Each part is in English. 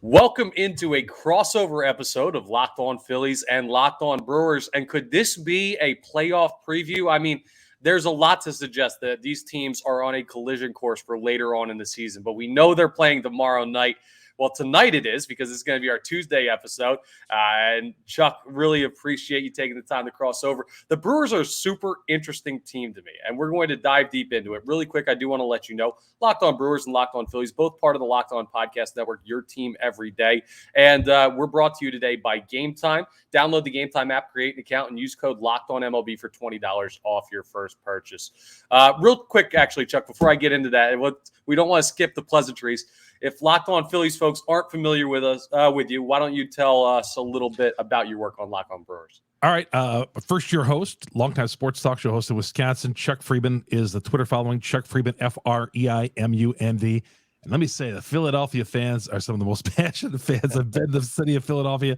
Welcome into a crossover episode of Locked On Phillies and Locked On Brewers. And could this be a playoff preview? I mean, there's a lot to suggest that these teams are on a collision course for later on in the season, but we know they're playing tomorrow night. Well, tonight it is because it's going to be our Tuesday episode. And Chuck, really appreciate you taking the time to cross over. The Brewers are a super interesting team to me, and we're going to dive deep into it. Really quick, I do want to let you know, Locked On Brewers and Locked On Phillies, both part of the Locked On Podcast Network, your team every day. And we're brought to you today by Gametime. Download the Gametime app, create an account, and use code LOCKEDONMLB for $20 off your first purchase. Real quick, actually, Chuck, before I get into that, we don't want to skip the pleasantries. If Locked On Phillies folks aren't familiar with us, with you, why don't you tell us a little bit about your work on Locked On Brewers? All right. First-year host, longtime sports talk show host in Wisconsin, Chuck Freimund is the Twitter following. Chuck Freimund, Freimund. And let me say, the Philadelphia fans are some of the most passionate fans I've been to the city of Philadelphia.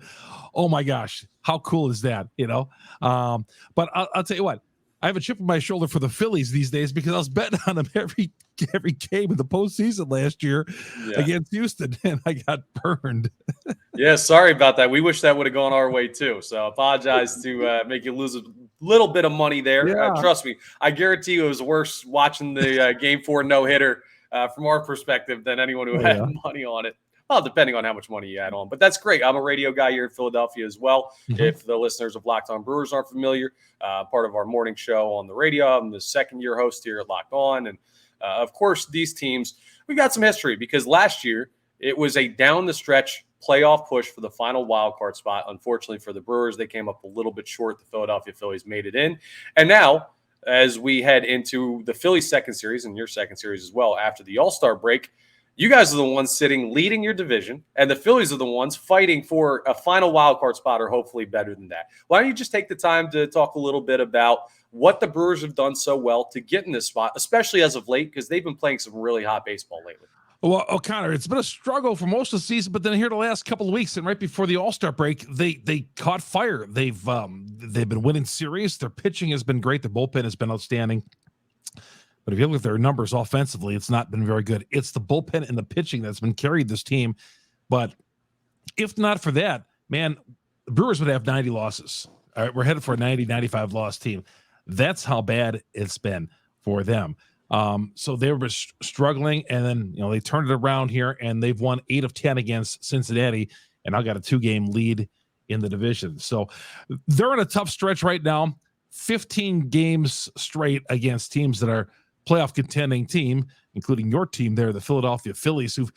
Oh, my gosh. How cool is that, you know? But I'll tell you what. I have a chip on my shoulder for the Phillies these days because I was betting on them every game in the postseason last year against Houston, and I got burned. Yeah, sorry about that. We wish that would have gone our way too. So apologize to make you lose a little bit of money there. Yeah. Trust me, I guarantee you it was worse watching the Game 4 no-hitter from our perspective than anyone who had money on it. Well, depending on how much money you add on. But that's great. I'm a radio guy here in Philadelphia as well. Mm-hmm. If the listeners of Locked On Brewers aren't familiar, part of our morning show on the radio. I'm the second-year host here at Locked On. And, of course, these teams, we've got some history because last year it was a down-the-stretch playoff push for the final wild card spot. Unfortunately for the Brewers, they came up a little bit short. The Philadelphia Phillies made it in. And now, as we head into the Phillies' second series and your second series as well after the All-Star break, you guys are the ones leading your division, and the Phillies are the ones fighting for a final wild card spot or hopefully better than that. Why don't you just take the time to talk a little bit about what the Brewers have done so well to get in this spot, especially as of late, because they've been playing some really hot baseball lately. Well, O'Connor, it's been a struggle for most of the season, but then here the last couple of weeks and right before the All-Star break, they caught fire. They've been winning series. Their pitching has been great. The bullpen has been outstanding. But if you look at their numbers offensively, it's not been very good. It's the bullpen and the pitching that's been carried this team. But if not for that, man, the Brewers would have 90 losses. All right, we're headed for a 90, 95 loss team. That's how bad it's been for them. So they were struggling, and then they turned it around here, and they've won 8 of 10 against Cincinnati, and now got a 2-game lead in the division. So they're in a tough stretch right now. 15 games straight against teams that are playoff contending team, including your team there, the Philadelphia Phillies, who've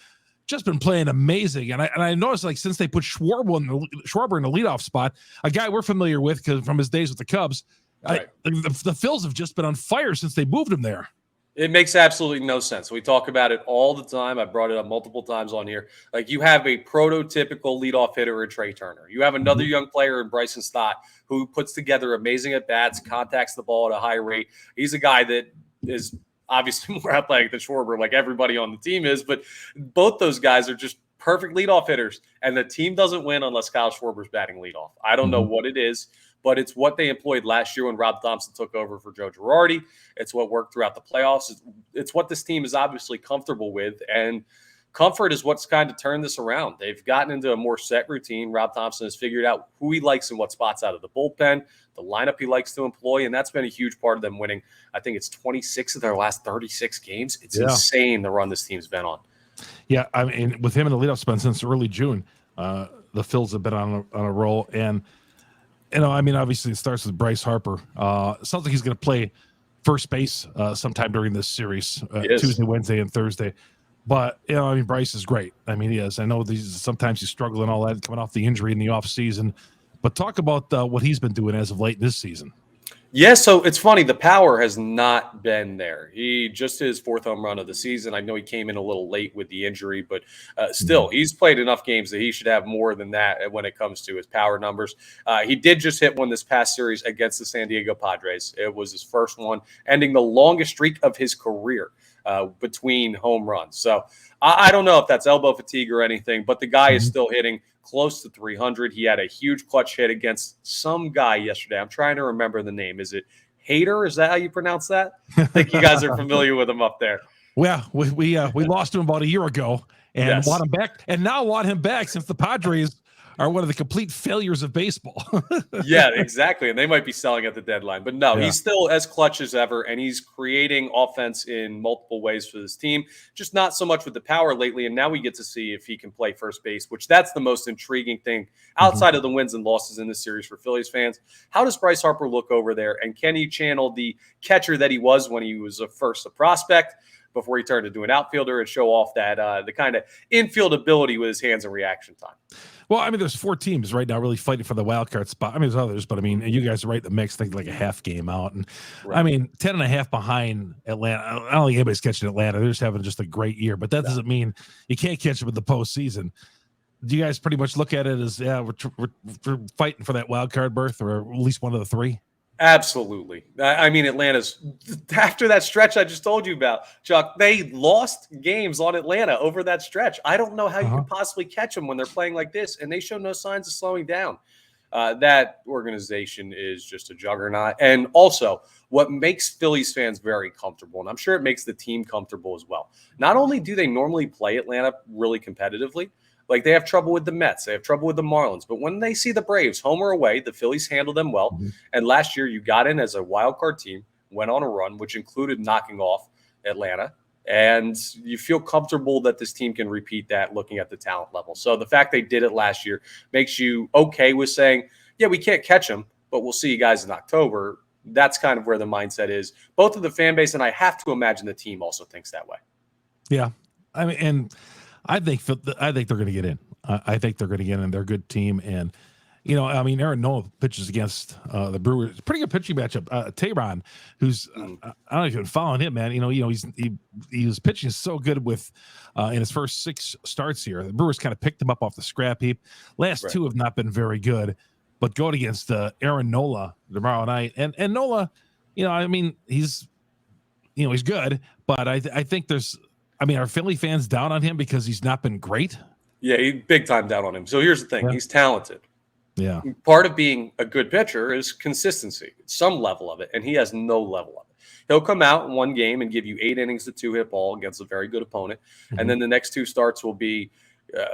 just been playing amazing. And I noticed, like, since they put Schwarber in the leadoff spot, a guy we're familiar with because from his days with the Cubs, right. The Phils have just been on fire since they moved him there. It makes absolutely no sense. We talk about it all the time. I brought it up multiple times on here. Like, you have a prototypical leadoff hitter in Trey Turner. You have another young player in Bryson Stott who puts together amazing at-bats, contacts the ball at a high rate. He's a guy that is obviously more athletic than Schwarber, like everybody on the team is, but both those guys are just perfect leadoff hitters, and the team doesn't win unless Kyle Schwarber's batting leadoff. I don't know what it is, but it's what they employed last year when Rob Thompson took over for Joe Girardi. It's what worked throughout the playoffs. It's what this team is obviously comfortable with, and comfort is what's kind of turned this around. They've gotten into a more set routine. Rob Thompson has figured out who he likes and what spots out of the bullpen, the lineup he likes to employ, and that's been a huge part of them winning. I think it's 26 of their last 36 games. It's insane the run this team's been on. Yeah, I mean, with him in the leadoff spot since early June, the Phils have been on a roll. And, I mean, obviously it starts with Bryce Harper. Sounds like he's going to play first base sometime during this series, Tuesday, Wednesday, and Thursday. But, I mean, Bryce is great. I mean, he is. I know sometimes he's struggling all that, coming off the injury in the offseason. But talk about what he's been doing as of late this season. Yeah, so it's funny. The power has not been there. He just his 4th home run of the season. I know he came in a little late with the injury, but still, he's played enough games that he should have more than that when it comes to his power numbers. He did just hit one this past series against the San Diego Padres. It was his first one, ending the longest streak of his career between home runs. So I don't know if that's elbow fatigue or anything, but the guy is still hitting close to 300. He had a huge clutch hit against some guy yesterday. I'm trying to remember the name. Is it Hader? Is that how you pronounce that? I think you guys are familiar with him up there. Well, we lost him about a year ago, and want him back, and now want him back since the Padres are one of the complete failures of baseball. Yeah, exactly. And they might be selling at the deadline. But no, he's still as clutch as ever, and he's creating offense in multiple ways for this team, just not so much with the power lately. And now we get to see if he can play first base, which that's the most intriguing thing outside of the wins and losses in this series for Phillies fans. How does Bryce Harper look over there? And can he channel the catcher that he was when he was a prospect before he turned into an outfielder and show off that the kind of infield ability with his hands and reaction time? Well, I mean, there's 4 teams right now really fighting for the wild card spot. I mean, there's others, but I mean, you guys are right in the mix, think like a half game out. And I mean, 10.5 behind Atlanta. I don't think anybody's catching Atlanta. They're just having just a great year, but that doesn't mean you can't catch them in the postseason. Do you guys pretty much look at it as, we're fighting for that wild card berth, or at least one of the 3? Absolutely. I mean, Atlanta's, after that stretch I just told you about, Chuck, they lost games on Atlanta over that stretch. I don't know how you can possibly catch them when they're playing like this, and they show no signs of slowing down. That organization is just a juggernaut. And also, what makes Phillies fans very comfortable, and I'm sure it makes the team comfortable as well, not only do they normally play Atlanta really competitively, like they have trouble with the Mets, they have trouble with the Marlins, but when they see the Braves home or away, the Phillies handle them well. And last year you got in as a wild card team, went on a run, which included knocking off Atlanta, and you feel comfortable that this team can repeat that looking at the talent level. So the fact they did it last year makes you okay with saying, yeah, we can't catch them, but we'll see you guys in October. That's kind of where the mindset is. Both of the fan base, and I have to imagine the team also thinks that way. Yeah. I mean, and I think they're going to get in. I think they're going to get in. They're a good team. And, you know, I mean, Aaron Nola pitches against the Brewers. Pretty good pitching matchup. Teheran, who's, I don't know if you've been following him, man. You know, he was pitching so good with in his first 6 starts here. The Brewers kind of picked him up off the scrap heap. Last 2 have not been very good. But going against Aaron Nola tomorrow night. And Nola, you know, I mean, he's good. But I think are Philly fans down on him because he's not been great? Yeah, he's big time down on him. So here's the thing. He's talented. Yeah. Part of being a good pitcher is consistency, some level of it, and he has no level of it. He'll come out in one game and give you 8 innings to 2-hit ball against a very good opponent, and then the next 2 starts will be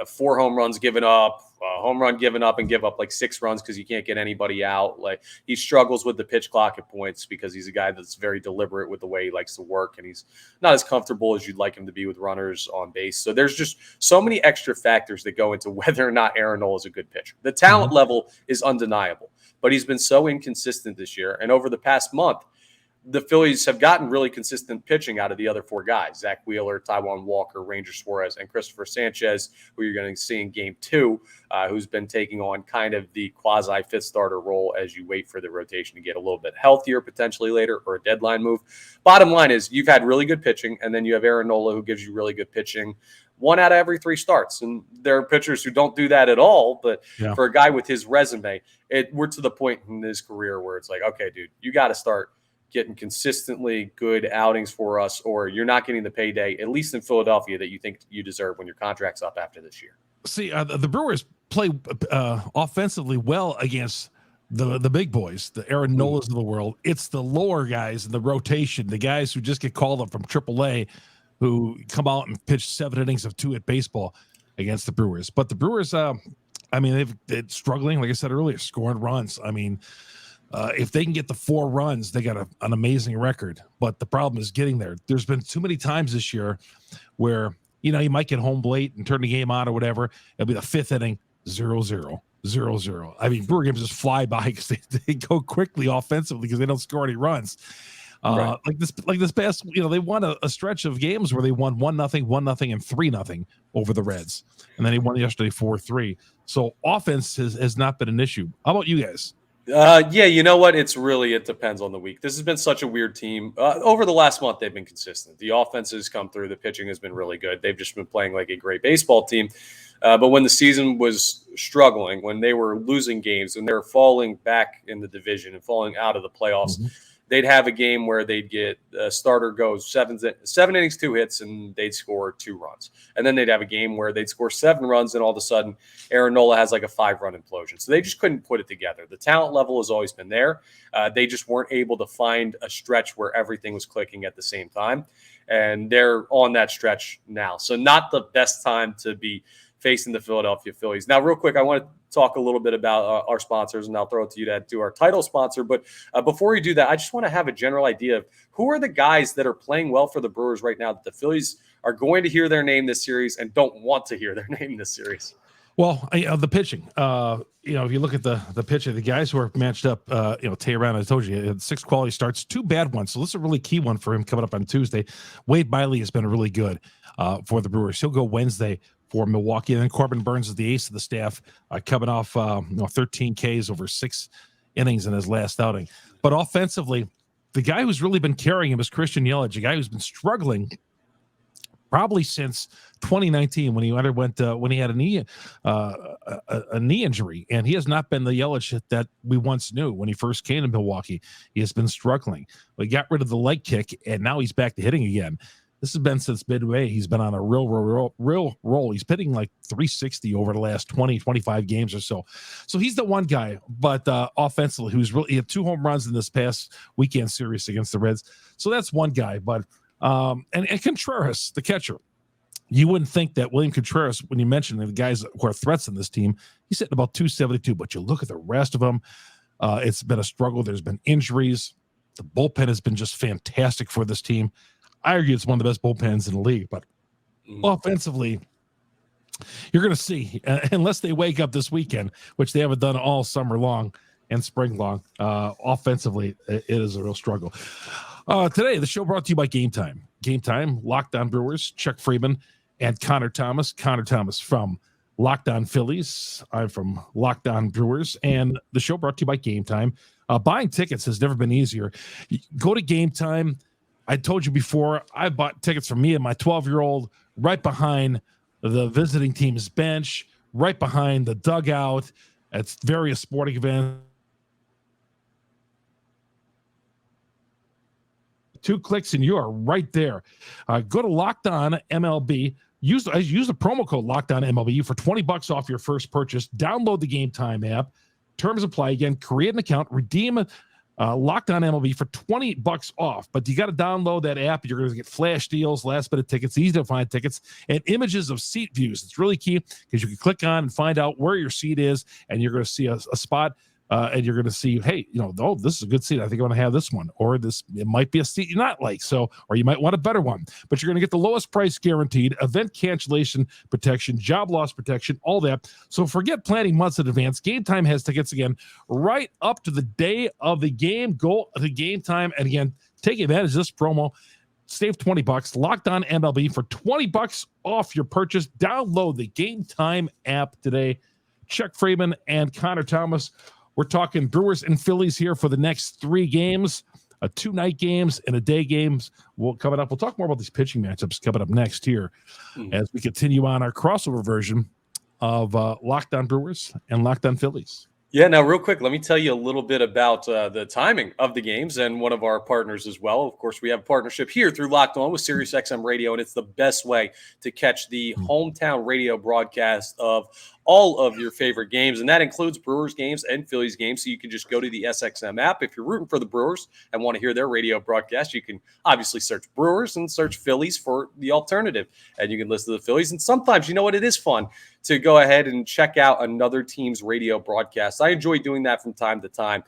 4 home runs given up, home run given up, and give up like 6 runs because you can't get anybody out. Like, he struggles with the pitch clock at points because he's a guy that's very deliberate with the way he likes to work, and he's not as comfortable as you'd like him to be with runners on base. So there's just so many extra factors that go into whether or not Aaron Nola is a good pitcher. The talent level is undeniable, but he's been so inconsistent this year. And over the past month, the Phillies have gotten really consistent pitching out of the other 4 guys, Zach Wheeler, Taijuan Walker, Ranger Suarez, and Christopher Sanchez, who you're going to see in game 2, who's been taking on kind of the quasi 5th starter role as you wait for the rotation to get a little bit healthier potentially later, or a deadline move. Bottom line is you've had really good pitching, and then you have Aaron Nola, who gives you really good pitching 1 out of every 3 starts. And there are pitchers who don't do that at all. But for a guy with his resume, we're to the point in his career where it's like, okay, dude, you got to start getting consistently good outings for us, or you're not getting the payday, at least in Philadelphia, that you think you deserve when your contract's up after this year. See, the Brewers play offensively well against the big boys, the Aaron Nolas of the world. It's the lower guys in the rotation, the guys who just get called up from AAA, who come out and pitch 7 innings of 2-hit baseball against the Brewers. But the Brewers, I mean, they're struggling, like I said earlier, scoring runs. I mean, if they can get the 4 runs, they got an amazing record. But the problem is getting there. There's been too many times this year where, you know, you might get home late and turn the game on or whatever. It'll be the 5th inning, 0-0, 0-0. I mean, Brewer games just fly by because they go quickly offensively because they don't score any runs. Like this past, you know, they won a stretch of games where they won 1-0, 1-0, and 3-0 over the Reds. And then they won yesterday 4-3. So offense has not been an issue. How about you guys? Yeah, you know what? It depends on the week. This has been such a weird team. Over the last month, they've been consistent. The offense has come through. The pitching has been really good. They've just been playing like a great baseball team. But when the season was struggling, when they were losing games, and they were falling back in the division and falling out of the playoffs, they'd have a game where they'd get a starter goes 7 innings, 2 hits, and they'd score 2 runs. And then they'd have a game where they'd score 7 runs, and all of a sudden Aaron Nola has like a 5-run implosion. So they just couldn't put it together. The talent level has always been there. They just weren't able to find a stretch where everything was clicking at the same time. and they're on that stretch now. So not the best time to be facing the Philadelphia Phillies. Now, real quick, I want to talk a little bit about our sponsors, and I'll throw it to you to do our title sponsor. But before we do that, I just want to have a general idea of who are the guys that are playing well for the Brewers right now that the Phillies are going to hear their name this series and don't want to hear their name this series. Well, the pitching, if you look at the pitching, the guys who are matched up, Teheran, I told you, had 6 quality starts, 2 bad ones. So this is a really key one for him coming up on Tuesday. Wade Miley has been really good for the Brewers. He'll go Wednesday for Milwaukee. And then Corbin Burns is the ace of the staff, coming off 13 Ks over 6 innings in his last outing. But offensively, the guy who's really been carrying him is Christian Yelich, a guy who's been struggling probably since 2019 when he underwent when he had a knee injury, and he has not been the Yelich that we once knew when he first came to Milwaukee. He has been struggling. We got rid of the leg kick, and now he's back to hitting again. This has been since midway. He's been on a real roll. He's hitting like 360 over the last 25 games or so. So he's the one guy, but offensively, he had 2 home runs in this past weekend series against the Reds. So that's one guy, but and Contreras, the catcher. You wouldn't think that William Contreras, when you mention the guys who are threats in this team, he's hitting about 272, but you look at the rest of them, it's been a struggle. There's been injuries. The bullpen has been just fantastic for this team. I argue it's one of the best bullpens in the league, but offensively, you're going to see, unless they wake up this weekend, which they haven't done all summer long and spring long, offensively, it is a real struggle. Today, the show brought to you by Gametime. Gametime, Locked On Brewers, Chuck Freimund, and Connor Thomas. Connor Thomas from Locked On Phillies. I'm from Locked On Brewers. And the show brought to you by Gametime. Buying tickets has never been easier. Go to Gametime. I told you before, I bought tickets for me and my 12-year-old right behind the visiting team's bench, right behind the dugout at various sporting events. 2 clicks and you are right there. Go to Locked On MLB. Use the promo code Locked On MLB for $20 off your first purchase. Download the Gametime app. Terms apply. Again, create an account, redeem Locked On MLB for $20 off. But you got to download that app. You're going to get flash deals, last minute tickets, easy to find tickets, and images of seat views. It's really key because you can click on and find out where your seat is, and you're going to see a spot. And you're going to see, hey, this is a good seat. I think I want to have this one, or it might be a seat you not like. So, or you might want a better one, but you're going to get the lowest price guaranteed, event cancellation protection, job loss protection, all that. So forget planning months in advance. Gametime has tickets again right up to the day of the game. Go to Gametime and again, take advantage of this promo. Save $20. Locked On MLB for $20 off your purchase. Download the Gametime app today. Chuck Freimund and Connor Thomas. We're talking Brewers and Phillies here for the next 3 games, 2 night games and a day games. Coming up. We'll talk more about these pitching matchups coming up next here as we continue on our crossover version of Locked On Brewers and Locked On Phillies. Yeah, now real quick, let me tell you a little bit about the timing of the games and one of our partners as well. Of course, we have a partnership here through Locked On with SiriusXM Radio, and it's the best way to catch the hometown radio broadcast of all of your favorite games, and that includes Brewers games and Phillies games. So you can just go to the SXM app. If you're rooting for the Brewers and want to hear their radio broadcast, you can obviously search Brewers and search Phillies for the alternative, and you can listen to the Phillies. And sometimes, it is fun to go ahead and check out another team's radio broadcast. I enjoy doing that from time to time.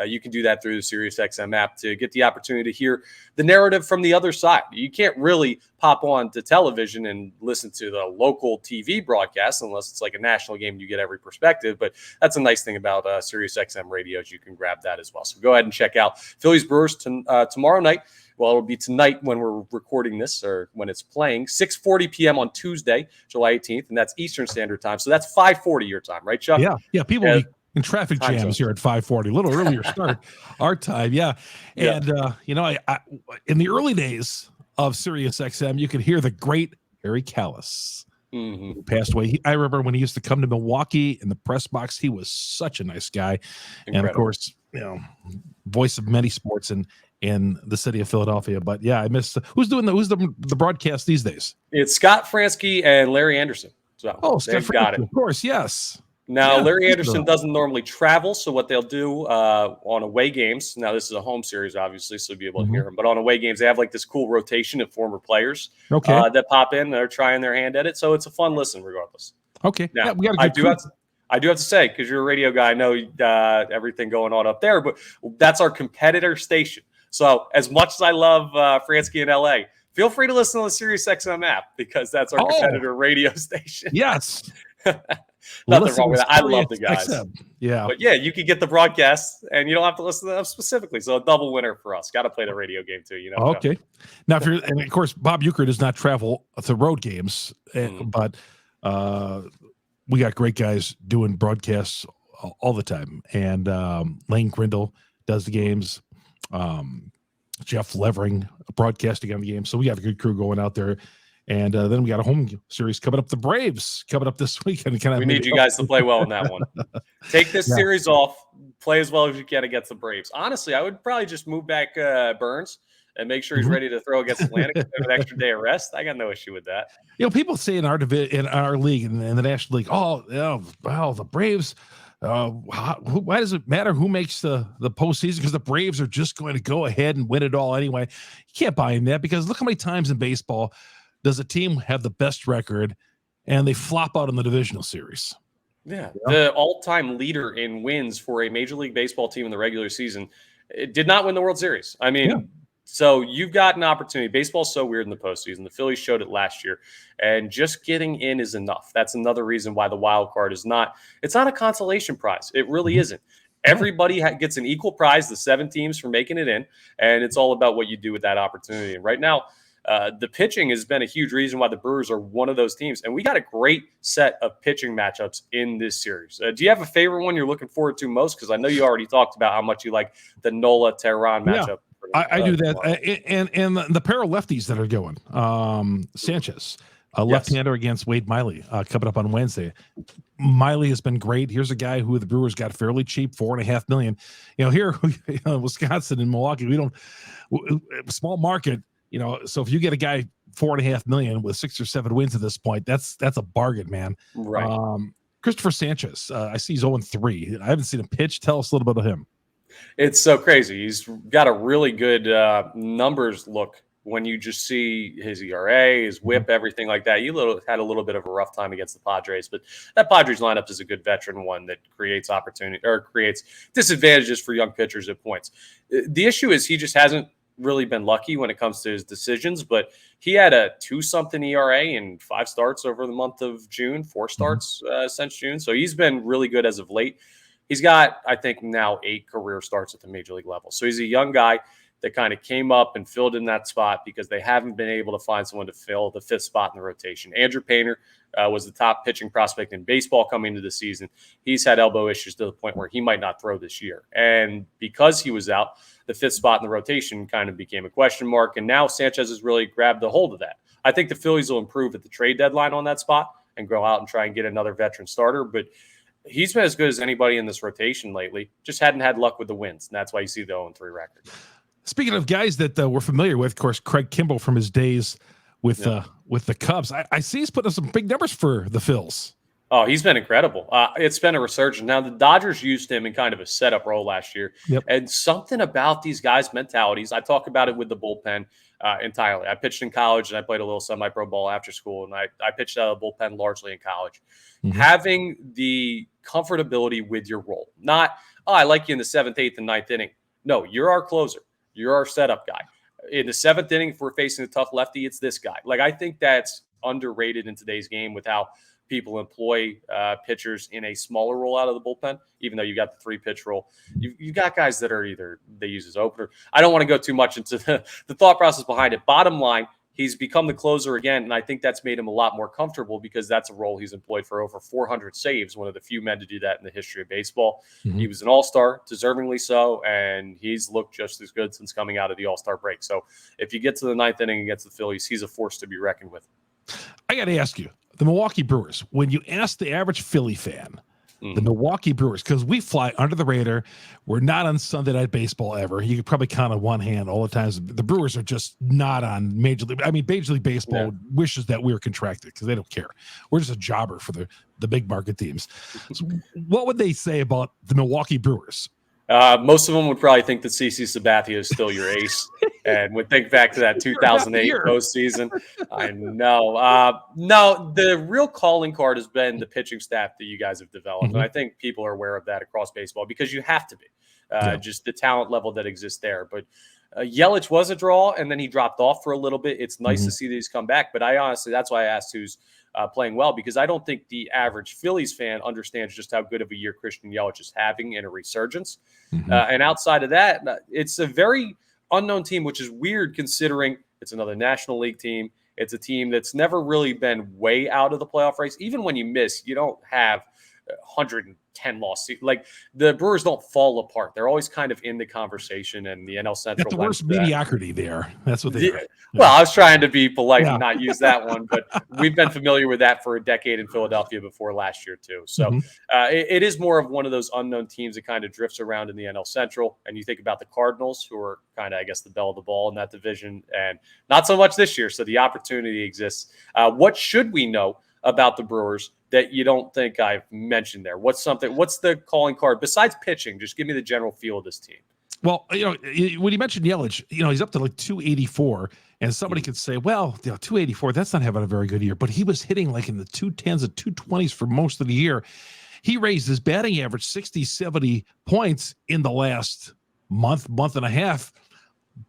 You can do that through the SiriusXM app to get the opportunity to hear the narrative from the other side. You can't really pop on to television and listen to the local TV broadcast unless it's like a national game. You get every perspective, but that's a nice thing about SiriusXM radios. You can grab that as well. So go ahead and check out Phillies Brewers tomorrow night. Well, it'll be tonight when we're recording this or when it's playing, 6:40 p.m. on Tuesday, July 18th, and that's Eastern Standard Time. So that's 5:40 your time, right, Chuck? Yeah. People will be in traffic jams here at 5:40, a little earlier start our time. Yeah. And, I in the early days of SiriusXM, you could hear the great Harry Callis who passed away. I remember when he used to come to Milwaukee in the press box, he was such a nice guy. Incredible. And of course, voice of many sports in the city of Philadelphia. But yeah, I miss who's the broadcast these days? It's Scott Fransky and Larry Anderson. So Scott Fransky, of course, yes. Now, Yeah, Larry listen to Anderson that. doesn't normally travel, so what they'll do on away games, now this is a home series, obviously, so you'll be able to hear Mhm. him, but on away games, they have like this cool rotation of former players Okay. that pop in. They're trying their hand at it, so it's a fun listen regardless. Okay. Yeah, Now, we got a I good do crew. have to, I do have to say, because you're a radio guy, I know everything going on up there, but that's our competitor station. So as much as I love Fransky in LA, feel free to listen to the Sirius XM app because that's our Oh, competitor radio station. yes. Nothing Listen wrong to with that. I Sirius love the guys. XM. Yeah. But yeah, you can get the broadcast and you don't have to listen to them specifically. So a double winner for us. Got to play the radio game too, Chuck. Okay. Now, if you're, and of course, Bob Euchre does not travel to road games, but we got great guys doing broadcasts all the time. And Lane Grindle does the games. Jeff Levering broadcasting on the game. So we got a good crew going out there. And then we got a home series coming up. The Braves coming up this weekend. We need you guys to play well in that one. Take this series off, play as well as you can against the Braves. Honestly, I would probably just move back Burns and make sure he's ready to throw against Atlantic with an extra day of rest. I got no issue with that. People say in our in our league, in the National League, the Braves. Why does it matter who makes the postseason? Because the Braves are just going to go ahead and win it all anyway. You can't buy in that because look how many times in baseball does a team have the best record and they flop out in the divisional series. Yeah. The all-time leader in wins for a Major League Baseball team in the regular season did not win the World Series. I mean, so you've got an opportunity. Baseball's so weird in the postseason. The Phillies showed it last year, and just getting in is enough. That's another reason why the wild card is not – it's not a consolation prize. It really isn't. Everybody gets an equal prize, the 7 teams for making it in, and it's all about what you do with that opportunity. And right now, the pitching has been a huge reason why the Brewers are one of those teams. And we got a great set of pitching matchups in this series. Do you have a favorite one you're looking forward to most? Because I know you already talked about how much you like the Nola Teheran matchup. I do that. And the pair of lefties that are going. Sanchez, a left-hander against Wade Miley coming up on Wednesday. Miley has been great. Here's a guy who the Brewers got fairly cheap, $4.5 million. Here, Wisconsin and Milwaukee, we don't small market. So if you get a guy $4.5 million with 6 or 7 wins at this point, that's a bargain, man. Right. Christopher Sanchez, I see he's 0-3. I haven't seen him pitch. Tell us a little bit of him. It's so crazy. He's got a really good numbers look when you just see his ERA, his whip, everything like that. You had a little bit of a rough time against the Padres, but that Padres lineup is a good veteran one that creates opportunity or creates disadvantages for young pitchers at points. The issue is he just hasn't really been lucky when it comes to his decisions, but he had a 2-something ERA in 5 starts over the month of June, 4 starts since June. So he's been really good as of late. He's got, I think, now 8 career starts at the major league level. So he's a young guy that kind of came up and filled in that spot because they haven't been able to find someone to fill the 5th spot in the rotation. Andrew Painter was the top pitching prospect in baseball coming into the season. He's had elbow issues to the point where he might not throw this year. And because he was out, the 5th spot in the rotation kind of became a question mark. And now Sanchez has really grabbed a hold of that. I think the Phillies will improve at the trade deadline on that spot and go out and try and get another veteran starter. But he's been as good as anybody in this rotation lately. Just hadn't had luck with the wins. And that's why you see the 0-3 record. Speaking of guys that we're familiar with, of course, Craig Kimbrell from his days with the Cubs. I see he's putting up some big numbers for the Phils. Oh, he's been incredible. It's been a resurgence. Now, the Dodgers used him in kind of a setup role last year. And something about these guys' mentalities, I talk about it with the bullpen entirely. I pitched in college, and I played a little semi-pro ball after school, and I pitched out of the bullpen largely in college. Having the comfortability with your role. Not, I like you in the 7th, 8th, and 9th inning. No, you're our closer. You're our setup guy. In the 7th inning, if we're facing a tough lefty, it's this guy. Like, I think that's underrated in today's game with how people employ pitchers in a smaller role out of the bullpen, even though you got the 3-pitch role. You've got guys that are either they use as opener. I don't want to go too much into the thought process behind it. Bottom line, he's become the closer again, and I think that's made him a lot more comfortable because that's a role he's employed for over 400 saves, one of the few men to do that in the history of baseball. He was an all-star, deservingly so, and he's looked just as good since coming out of the all-star break. So if you get to the 9th inning against the Phillies, he's a force to be reckoned with. I got to ask you, the Milwaukee Brewers, when you ask the average Philly fan, The Milwaukee Brewers, because we fly under the radar. We're not on Sunday Night Baseball ever. You could probably count on one hand all the times. The Brewers are just not on Major League. I mean, Major League Baseball wishes that we were contracted because they don't care. We're just a jobber for the big market teams. So what would they say about the Milwaukee Brewers? Most of them would probably think that CC Sabathia is still your ace, and would think back to that 2008 postseason. I know. No, the real calling card has been the pitching staff that you guys have developed, and I think people are aware of that across baseball because you have to be. Just the talent level that exists there. But Yelich was a draw, and then he dropped off for a little bit. It's nice to see that he's come back, but I honestly, that's why I asked who's playing well, because I don't think the average Phillies fan understands just how good of a year Christian Yelich is having in a resurgence. And outside of that, it's a very unknown team, which is weird considering it's another National League team. It's a team that's never really been way out of the playoff race. Even when you miss, you don't have 110 loss. Like the Brewers don't fall apart. They're always kind of in the conversation, and the NL Central. That's the worst mediocrity there. That's what they are. Well, I was trying to be polite and not use that one, but we've been familiar with that for a decade in Philadelphia before last year too. So it is more of one of those unknown teams that kind of drifts around in the NL Central. And you think about the Cardinals, who are kind of, I guess, the belle of the ball in that division, and not so much this year. So the opportunity exists. What should we know about the Brewers that you don't think I've mentioned there? What's the calling card besides pitching? Just give me the general feel of this team. Well, when you mentioned Yelich, he's up to like 284, and somebody could say, well, 284, that's not having a very good year, but he was hitting like in the 210s and 220s for most of the year. He raised his batting average 60, 70 points in the last month and a half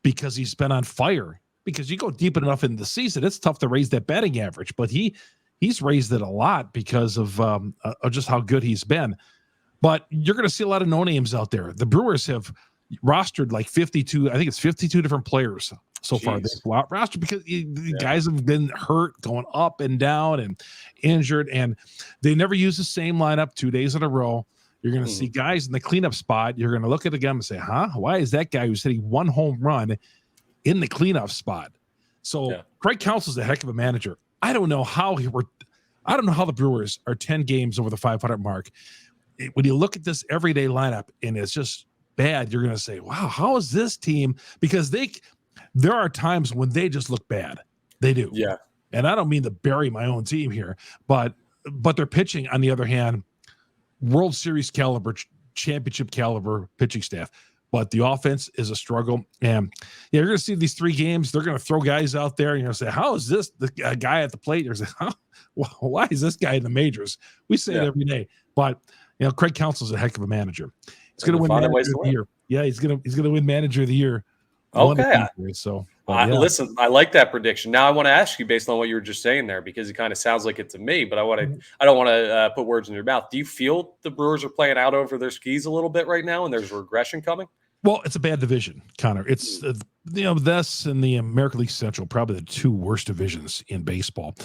because he's been on fire. Because you go deep enough in the season, it's tough to raise that batting average, but he's raised it a lot because of just how good he's been. But you're going to see a lot of no names out there. The Brewers have rostered like 52, I think it's 52 different players so far. They've rostered because the guys have been hurt, going up and down and injured, and they never use the same lineup 2 days in a row. You're going to see guys in the cleanup spot. You're going to look at the game and say, why is that guy who's hitting one home run in the cleanup spot? So Craig Counsell's a heck of a manager. I don't know how the Brewers are 10 games over the 500 mark. When you look at this everyday lineup and it's just bad, you're going to say, wow, how is this team? Because there are times when they just look bad. They do. Yeah. And I don't mean to bury my own team here, but their pitching, on the other hand, World Series caliber, championship caliber pitching staff. But the offense is a struggle. And you're going to see these 3 games. They're going to throw guys out there, and you're going to say, how is this the guy at the plate? You're going to say, why is this guy in the majors? We say it every day. But Craig Counsell's a heck of a manager. He's going to win manager of the year. Yeah, he's going to win manager of the year. Okay. So listen, I like that prediction. Now I want to ask you, based on what you were just saying there, because it kind of sounds like it to me, but I don't want to put words in your mouth. Do you feel the Brewers are playing out over their skis a little bit right now, and there's regression coming? Well, it's a bad division, Connor. It's this and the American League Central, probably the 2 worst divisions in baseball.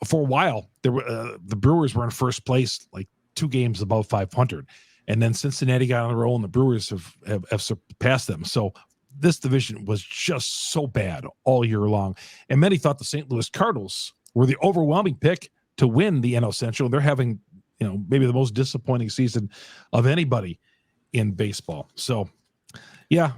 For a while, the Brewers were in first place, like 2 games above 500, and then Cincinnati got on the roll, and the Brewers have surpassed them. So this division was just so bad all year long, and many thought the St. Louis Cardinals were the overwhelming pick to win the NL Central. They're having, maybe the most disappointing season of anybody in baseball. So. Yeah,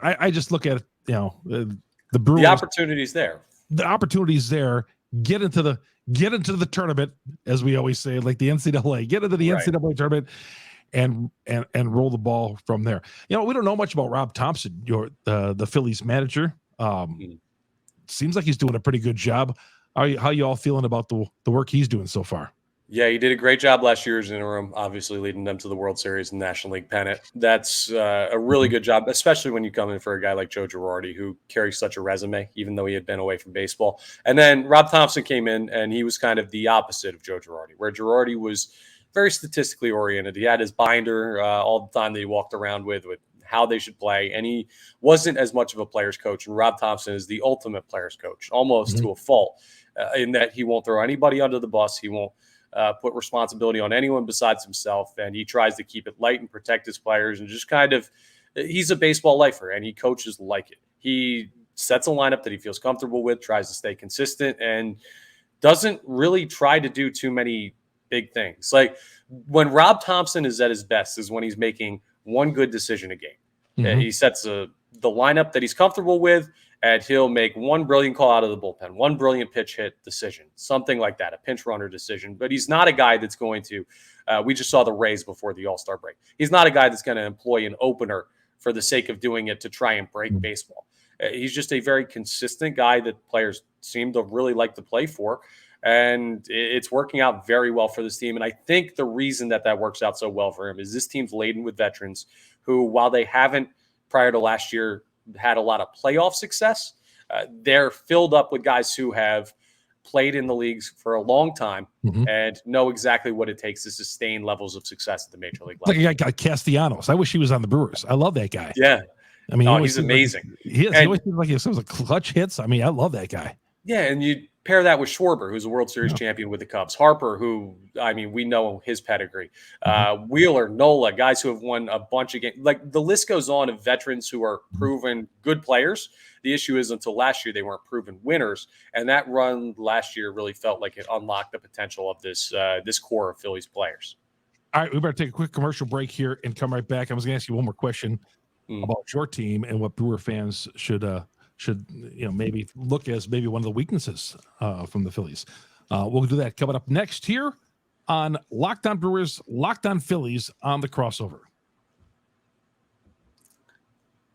I just look at the Brewers. The opportunity's there. The opportunity's there. Get into the tournament, as we always say, like the NCAA. Get into the NCAA tournament, and roll the ball from there. We don't know much about Rob Thompson, the Phillies manager. Seems like he's doing a pretty good job. How you all feeling about the work he's doing so far? Yeah, he did a great job last year as interim, obviously leading them to the World Series and National League pennant. That's a really good job, especially when you come in for a guy like Joe Girardi, who carries such a resume, even though he had been away from baseball. And then Rob Thompson came in, and he was kind of the opposite of Joe Girardi, where Girardi was very statistically oriented. He had his binder all the time that he walked around with how they should play, and he wasn't as much of a player's coach. And Rob Thompson is the ultimate player's coach, almost to a fault, in that he won't throw anybody under the bus. He won't put responsibility on anyone besides himself, and he tries to keep it light and protect his players, and just he's a baseball lifer, and he coaches like it. He sets a lineup that he feels comfortable with, tries to stay consistent, and doesn't really try to do too many big things. Like when Rob Thompson is at his best is when he's making one good decision a game. He sets the lineup that he's comfortable with, and he'll make one brilliant call out of the bullpen, one brilliant pitch hit decision, something like that, a pinch runner decision. But he's not a guy that's going to we just saw the Rays before the All-Star break. He's not a guy that's going to employ an opener for the sake of doing it to try and break baseball. He's just a very consistent guy that players seem to really like to play for. And it's working out very well for this team. And I think the reason that works out so well for him is this team's laden with veterans who, while they haven't prior to last year had a lot of playoff success, they're filled up with guys who have played in the leagues for a long time and know exactly what it takes to sustain levels of success at the major league level. Like a guy like Castellanos. I wish he was on the Brewers. I love that guy. Yeah. I mean, he's amazing. He always seems like he was clutch hits. I mean, I love that guy. Yeah, and you pair that with Schwarber, who's a World Series champion with the Cubs. Harper, who, I mean, we know his pedigree. Wheeler, Nola, guys who have won a bunch of games. Like, the list goes on of veterans who are proven good players. The issue is until last year, they weren't proven winners. And that run last year really felt like it unlocked the potential of this core of Phillies players. All right, we better take a quick commercial break here and come right back. I was going to ask you one more question about your team and what Brewer fans should maybe look as maybe one of the weaknesses from the Phillies. We'll do that coming up next here on Locked On Brewers, Locked On Phillies on the crossover.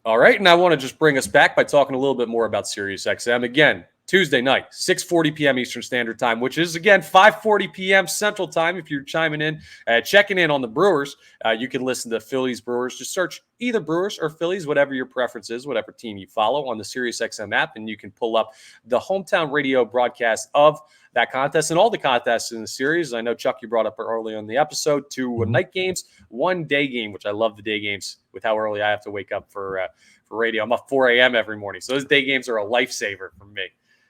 All right, and I want to just bring us back by talking a little bit more about SiriusXM. Again, Tuesday night, 6:40 p.m. Eastern Standard Time, which is, again, 5:40 p.m. Central Time. If you're chiming in, checking in on the Brewers, you can listen to Phillies Brewers. Just search either Brewers or Phillies, whatever your preference is, whatever team you follow on the SiriusXM app, and you can pull up the hometown radio broadcast of that contest and all the contests in the series. I know, Chuck, you brought up early on the episode, 2 night games, 1 day game, which I love the day games with how early I have to wake up for radio. I'm up 4 a.m. every morning, so those day games are a lifesaver for me.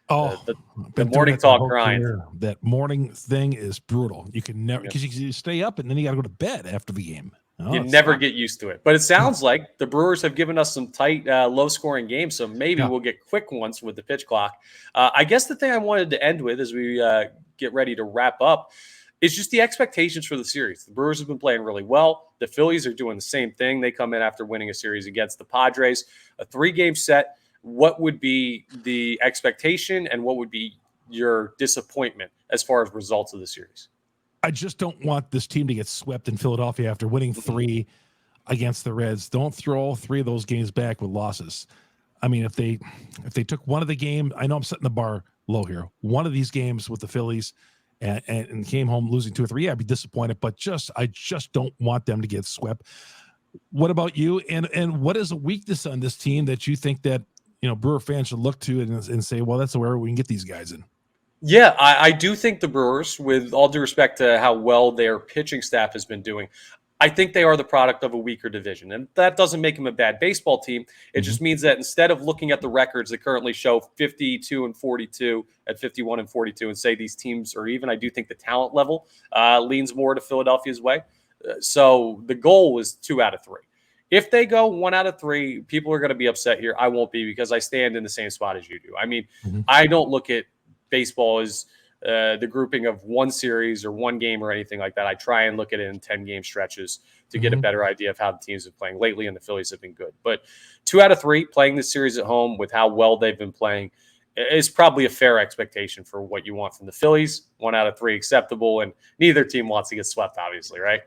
The morning talk grind. That morning thing is brutal. You can never, because you stay up and then you got to go to bed after the game. You never get used to it. But it sounds like the Brewers have given us some tight, low-scoring games, so maybe we'll get quick ones with the pitch clock. I guess the thing I wanted to end with as we get ready to wrap up is just the expectations for the series. The Brewers have been playing really well. The Phillies are doing the same thing. They come in after winning a series against the Padres, a 3-game set. What would be the expectation and what would be your disappointment as far as results of the series? I just don't want this team to get swept in Philadelphia after winning 3 against the Reds. Don't throw all 3 of those games back with losses. I mean, if they took one of the game, I know I'm setting the bar low here. One of these games with the Phillies and came home losing 2 or 3, I'd be disappointed. But I just don't want them to get swept. What about you? And what is a weakness on this team that you think that Brewer fans should look to and say, well, that's where we can get these guys in? Yeah, I do think the Brewers, with all due respect to how well their pitching staff has been doing, I think they are the product of a weaker division. And that doesn't make them a bad baseball team. It just means that instead of looking at the records that currently show 52-42 at 51-42 and say these teams are even, I do think the talent level leans more to Philadelphia's way. So the goal was 2 out of 3. If they go 1 out of 3, people are going to be upset here. I won't be, because I stand in the same spot as you do. I mean, I don't look at baseball as the grouping of one series or one game or anything like that. I try and look at it in 10-game stretches to get a better idea of how the teams have been playing lately, and the Phillies have been good. But 2 out of 3 playing this series at home with how well they've been playing is probably a fair expectation for what you want from the Phillies. 1 out of 3 acceptable, and neither team wants to get swept, obviously, right?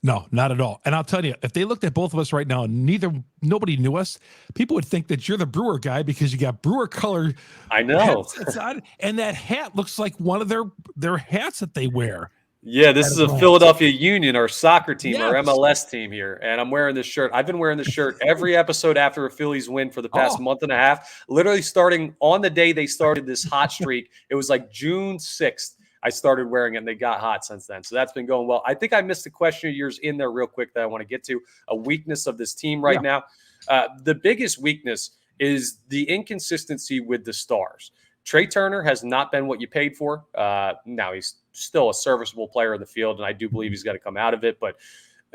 No, not at all. And I'll tell you, if they looked at both of us right now and nobody knew us, people would think that you're the Brewer guy because you got Brewer color. I know. On, and that hat looks like one of their hats that they wear. Yeah, this is a Philadelphia Union, our soccer team, our MLS team here. And I'm wearing this shirt. I've been wearing this shirt every episode after a Phillies win for the past month and a half, literally starting on the day they started this hot streak. It was like June 6th. I started wearing it, and they got hot since then. So that's been going well. I think I missed a question of yours in there real quick that I want to get to. A weakness of this team right now. The biggest weakness is the inconsistency with the stars. Trey Turner has not been what you paid for. Now he's still a serviceable player in the field, and I do believe he's got to come out of it. But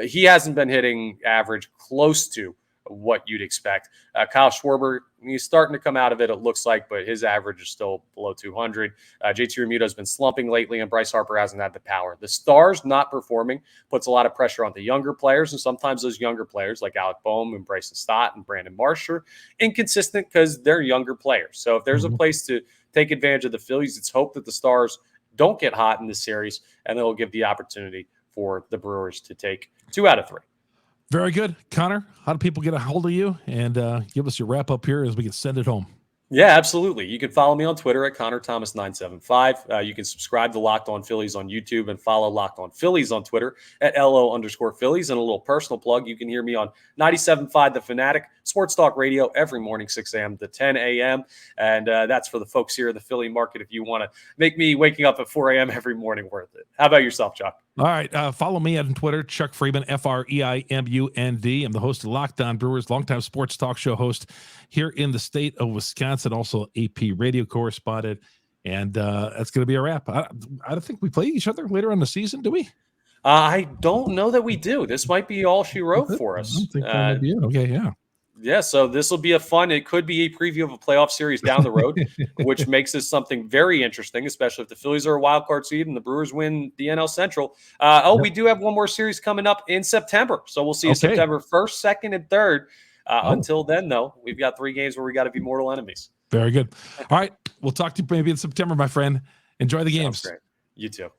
he hasn't been hitting average close to what you'd expect. Kyle Schwarber, he's starting to come out of it, it looks like, but his average is still below 200. JT Realmuto has been slumping lately, and Bryce Harper hasn't had the power. The stars not performing puts a lot of pressure on the younger players, and sometimes those younger players like Alec Boehm and Bryson Stott and Brandon Marsh are inconsistent because they're younger players. So if there's a place to take advantage of the Phillies, it's hope that the stars don't get hot in this series, and they'll give the opportunity for the Brewers to take 2 out of 3. Very good. Connor, how do people get a hold of you? And give us your wrap up here as we can send it home. Yeah, absolutely. You can follow me on Twitter at Connor Thomas 975. You can subscribe to Locked On Phillies on YouTube and follow Locked On Phillies on Twitter at LO_Phillies. And a little personal plug, you can hear me on 97.5 The Fanatic, Sports Talk Radio every morning, 6 a.m. to 10 a.m. And that's for the folks here in the Philly market if you want to make me waking up at 4 a.m. every morning worth it. How about yourself, Chuck? All right. Follow me on Twitter, Chuck Freimund, Freimund. I'm the host of Locked On Brewers, longtime sports talk show host here in the state of Wisconsin, also AP radio correspondent. And that's going to be a wrap. I don't think we play each other later on the season, do we? I don't know that we do. This might be all she wrote for us. I don't think that might be it. Okay, yeah. Yeah, so this will be it could be a preview of a playoff series down the road, which makes this something very interesting, especially if the Phillies are a wild card seed and the Brewers win the NL Central. We do have one more series coming up in September. So we'll see you September 1st, 2nd, and 3rd. Until then, though, we've got 3 games where we got to be mortal enemies. Very good. All right. We'll talk to you maybe in September, my friend. Enjoy the games. Sounds great. You too.